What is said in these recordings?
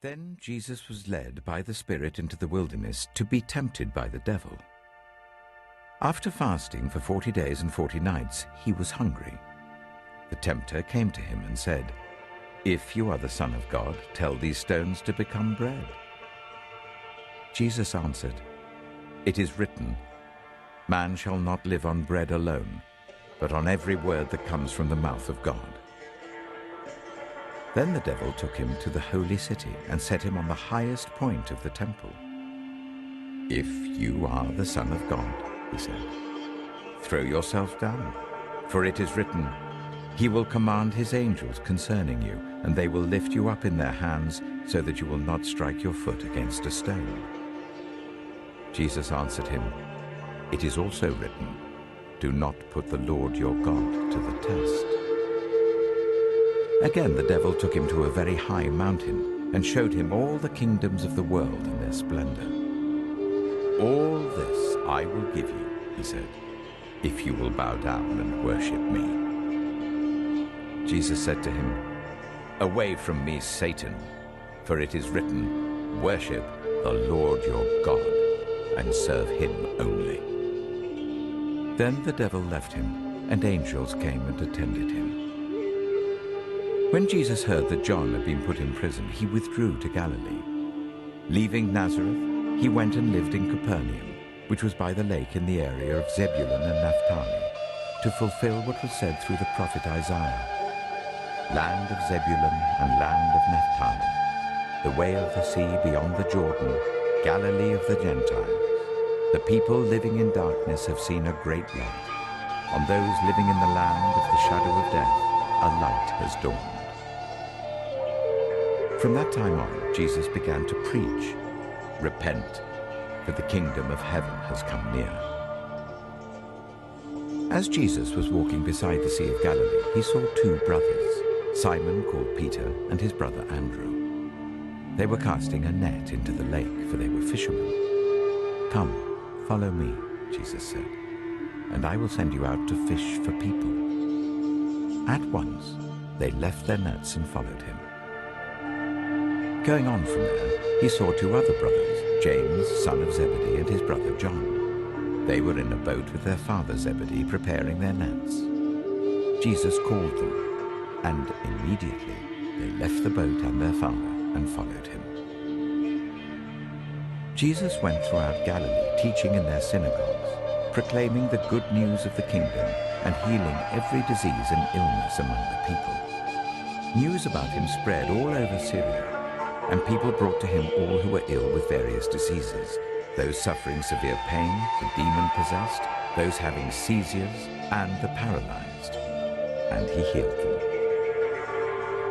Then Jesus was led by the Spirit into the wilderness to be tempted by the devil. After fasting for 40 days and 40 nights, he was hungry. The tempter came to him and said, "If you are the Son of God, tell these stones to become bread." Jesus answered, "It is written, 'Man shall not live on bread alone, but on every word that comes from the mouth of God.'" Then the devil took him to the holy city and set him on the highest point of the temple. "If you are the Son of God," he said, "throw yourself down, for it is written, 'He will command his angels concerning you, and they will lift you up in their hands so that you will not strike your foot against a stone.'" Jesus answered him, "It is also written, 'Do not put the Lord your God to the test.'" Again the devil took him to a very high mountain and showed him all the kingdoms of the world in their splendor. "All this I will give you," he said, "if you will bow down and worship me." Jesus said to him, "Away from me, Satan, for it is written, 'Worship the Lord your God and serve him only.'" Then the devil left him, and angels came and attended him. When Jesus heard that John had been put in prison, he withdrew to Galilee. Leaving Nazareth, he went and lived in Capernaum, which was by the lake in the area of Zebulun and Naphtali, to fulfill what was said through the prophet Isaiah. "Land of Zebulun and land of Naphtali, the way of the sea beyond the Jordan, Galilee of the Gentiles. The people living in darkness have seen a great light. On those living in the land of the shadow of death, a light has dawned." From that time on, Jesus began to preach, "Repent, for the kingdom of heaven has come near." As Jesus was walking beside the Sea of Galilee, he saw two brothers, Simon called Peter and his brother Andrew. They were casting a net into the lake, for they were fishermen. "Come, follow me," Jesus said, "and I will send you out to fish for people." At once, they left their nets and followed him. Going on from there, he saw two other brothers, James, son of Zebedee, and his brother John. They were in a boat with their father Zebedee, preparing their nets. Jesus called them, and immediately they left the boat and their father and followed him. Jesus went throughout Galilee, teaching in their synagogues, proclaiming the good news of the kingdom and healing every disease and illness among the people. News about him spread all over Syria, and people brought to him all who were ill with various diseases, those suffering severe pain, the demon-possessed, those having seizures, and the paralyzed, and he healed them.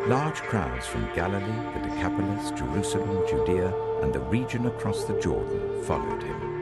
Large crowds from Galilee, the Decapolis, Jerusalem, Judea, and the region across the Jordan followed him.